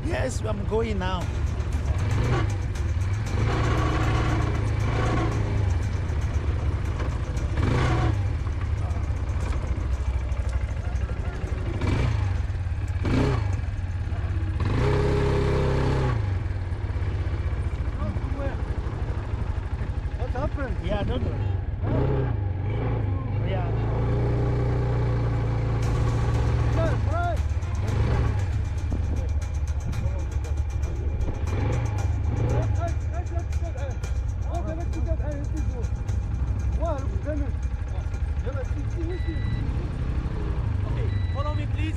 Yes, I'm going now. What happened? Yeah, don't worry. Yeah. Right, right. Okay, follow me, please.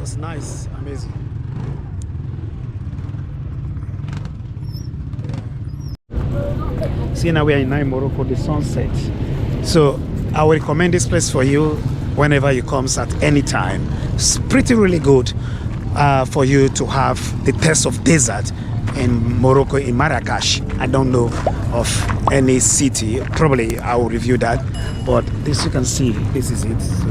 was nice, amazing. See, now we are in Morocco, the sunset. So I will recommend this place for you whenever you come at any time. It's pretty really good for you to have the taste of desert in Morocco, in Marrakesh. I don't know of any city. Probably I will review that. But this you can see, this is it. So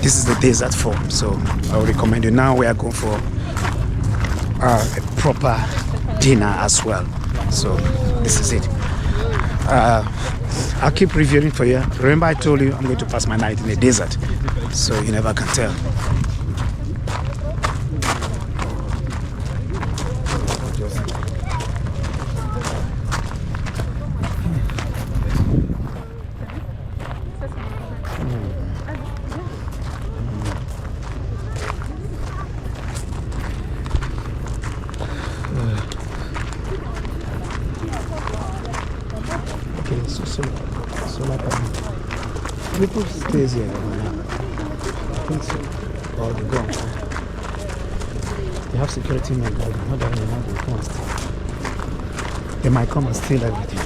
this is the desert form. So I will recommend you. Now we are going for a proper dinner as well. So this is it. I'll keep reviewing for you. Remember I told you I'm going to pass my night in the desert, so you never can tell. People stays here, I think so. Or the ground. They have security men, but not that they know they come and steal. They might come and steal everything.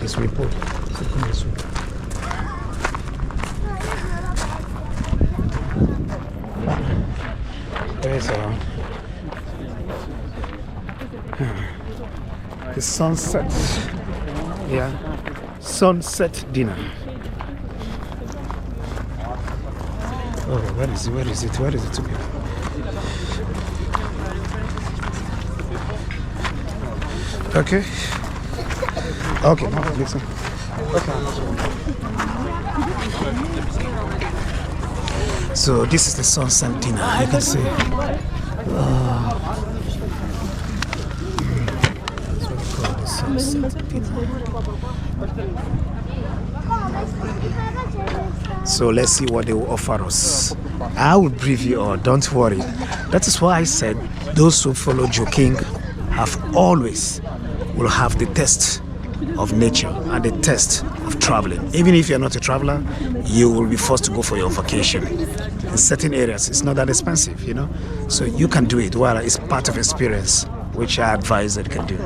This way, Paul. Come this way. There's the sunset, yeah, sunset dinner. Oh, where is it? Where is it? Where is it to be? Okay. Okay, now listen. So this is the sunset dinner. You can see. So let's see what they will offer us. I will brief you all, don't worry. That is why I said those who follow Joking have always will have the taste of nature and the taste of traveling. Even if you're not a traveler, you will be forced to go for your vacation. In certain areas, it's not that expensive, you know. So you can do it. Well, it's part of experience, which I advise that you can do.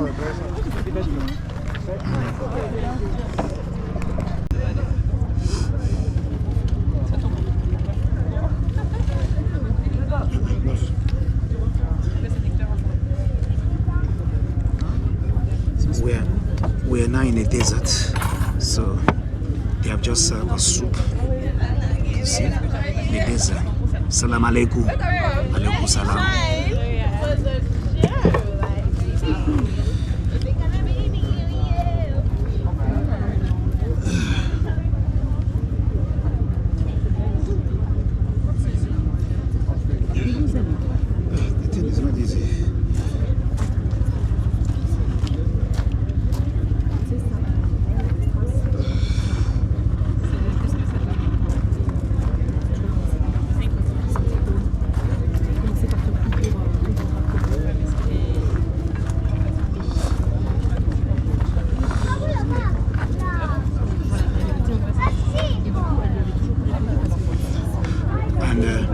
We're now in a desert, so they have just served a soup. You see, the desert. Salam alaikum. Alaikum salam. The thing is not easy.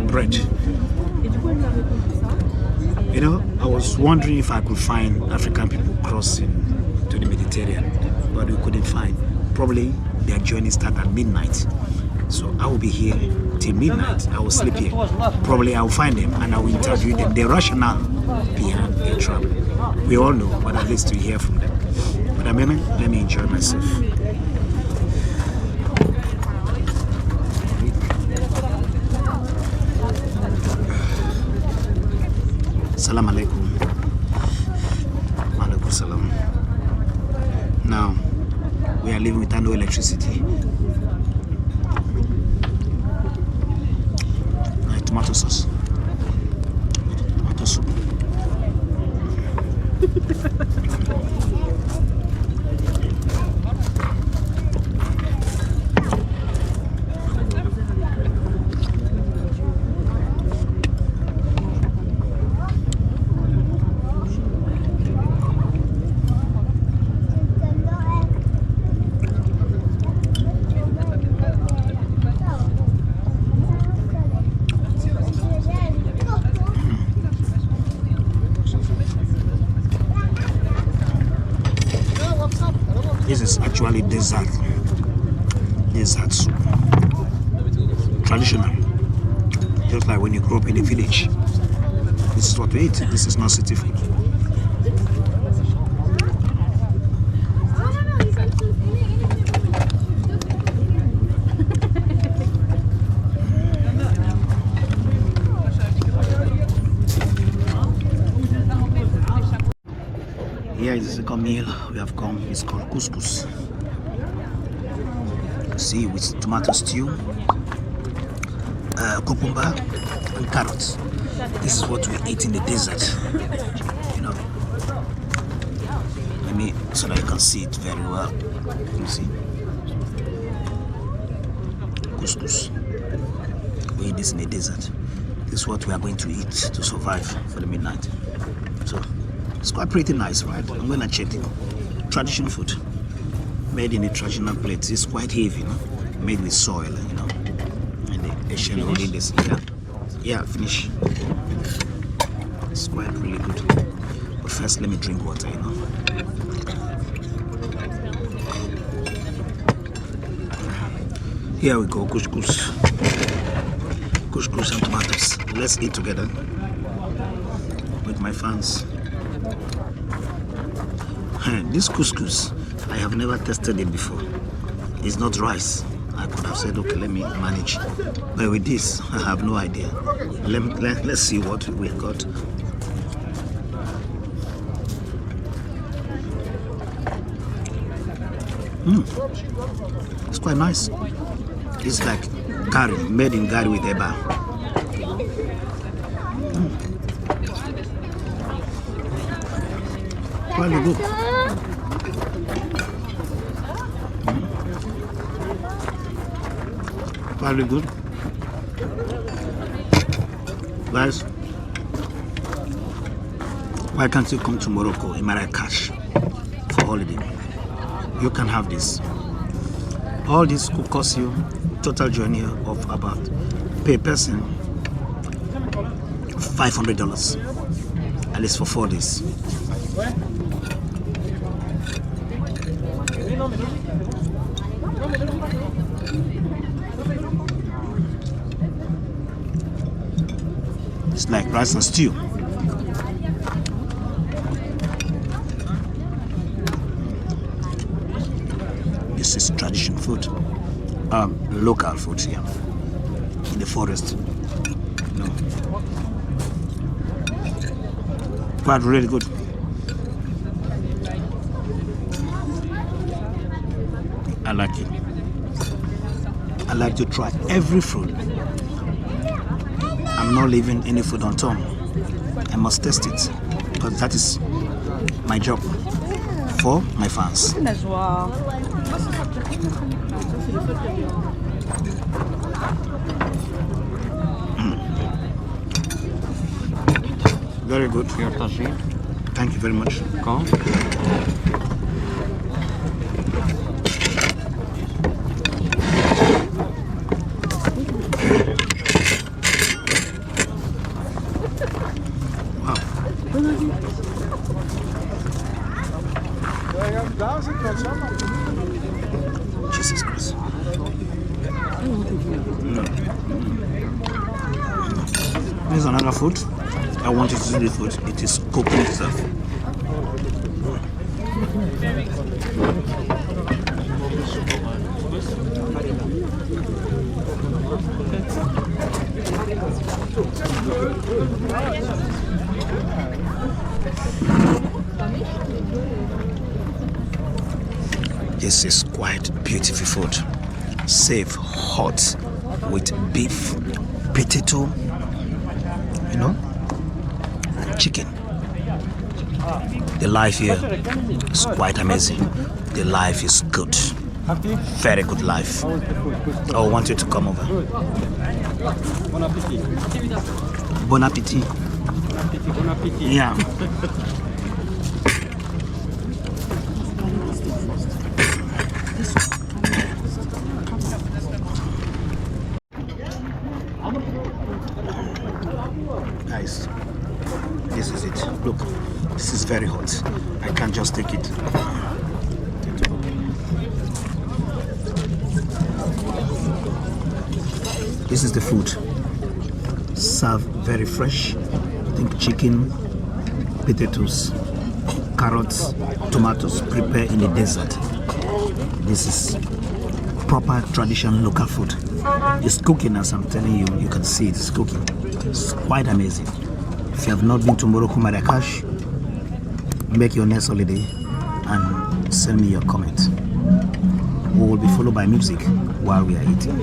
Bread. You know, I was wondering if I could find African people crossing to the Mediterranean, but we couldn't find. Probably their journey started at midnight. So I will be here till midnight. I will sleep here. Probably I will find them and I will interview them. The rationale behind their travel. We all know, but at least to hear from them. But a moment, let me enjoy myself. Salam alaikum. Alaikum salam. Now, we are living without no electricity. Tomato sauce. Tomato soup. This is actually dessert soup. Traditional. Just like when you grow up in a village. This is what we eat. This is not city food. Here is the second meal we have come. It's called couscous. See, with tomato stew, cucumber, and carrots. This is what we eat in the desert. You know. Let me, so that you can see it very well. You see, couscous. We eat this in the desert. This is what we are going to eat to survive for the midnight. So it's quite pretty nice, right? I'm gonna check it. Traditional food, made in a traditional plate. It's quite heavy, you know? Made with soil, you know. And they shall holding this. Yeah, finish. It's quite really good. But first, let me drink water, you know. Here we go, couscous. Couscous and tomatoes. Let's eat together with my fans. This couscous, I have never tested it before. It's not rice. I could have said, okay, let me manage. But with this, I have no idea. Let's see what we've got. It's quite nice. It's like curry, made in curry with eba. Quite good. Very good. Guys, why can't you come to Morocco in Marrakesh for holiday? You can have this. All this could cost you total journey of about per person $500, at least for 4 days. It's like rice and stew. This is traditional food, local food here in the forest. No. Quite really good. I like it. I like to try every food. I'm not leaving any food on tongue. I must test it because that is my job for my fans. Very good. Thank you very much. Jesus Christ. Here's another food. I want you to see the food. It is cooked itself. This is quite beautiful food. Safe, hot, with beef, potato, you know, chicken. The life here is quite amazing. The life is good. Very good life. I want you to come over. Bon appétit. Bon appetit. Bon appétit. Yeah. Guys, this is it. Look, this is very hot. I can't just take it. This is the food. Served very fresh. I think chicken, potatoes, carrots, tomatoes prepared in the desert. This is proper traditional local food. It's cooking, as I'm telling you. You can see it's cooking. It's quite amazing. If you have not been to Morocco, Marrakesh, make your next holiday and send me your comment. We will be followed by music while we are eating.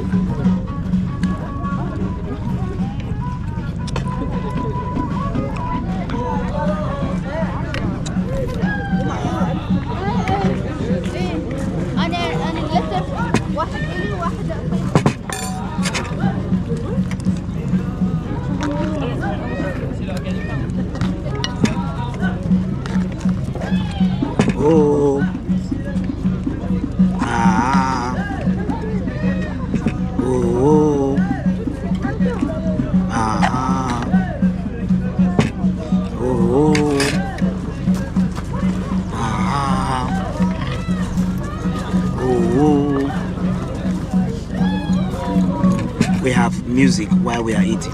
Oh, ah, oh, ah, oh, ah, oh. We have music while we are eating.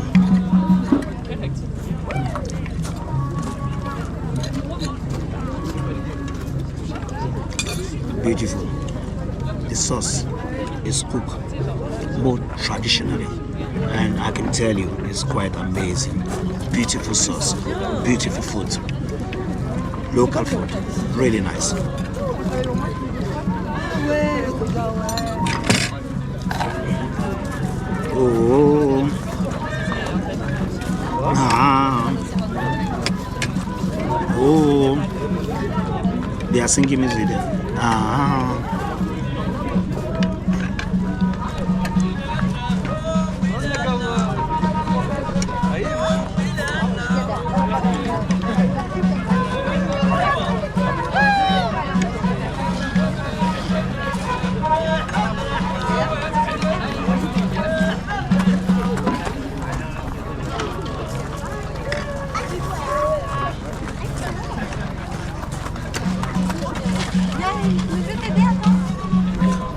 Beautiful. The sauce is cooked more traditionally, and I can tell you it's quite amazing. Beautiful sauce, beautiful food, local food, really nice. Oh, ah, oh, they are singing music there. Ah.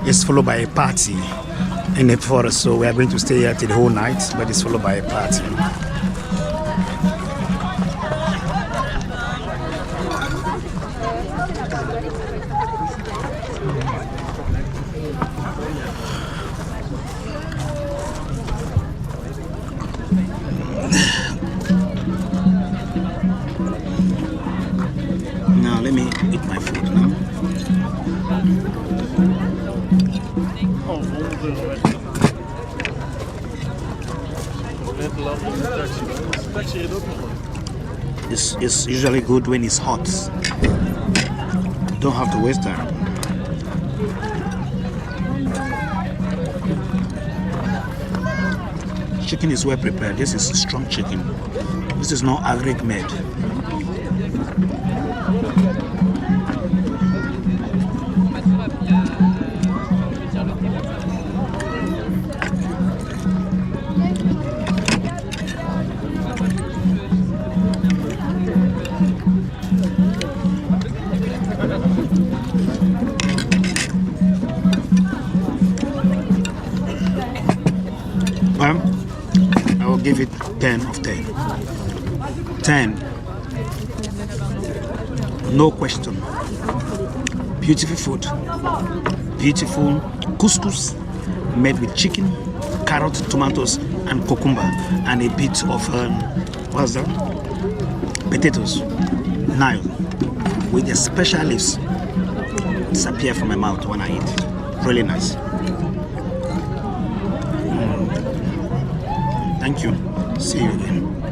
It's followed by a party in the forest, so we are going to stay here till the whole night, but it's followed by a party. Now let me eat my food now. It's usually good when it's hot. Don't have to waste time. Chicken is well prepared. This is strong chicken. This is not agric made. I will give it 10 of 10. 10. No question. Beautiful food. Beautiful couscous made with chicken, carrots, tomatoes, and cucumber, and a bit of what's that? Potatoes. Nile with the special leaves disappear from my mouth when I eat. Really nice. Thank you. See you again.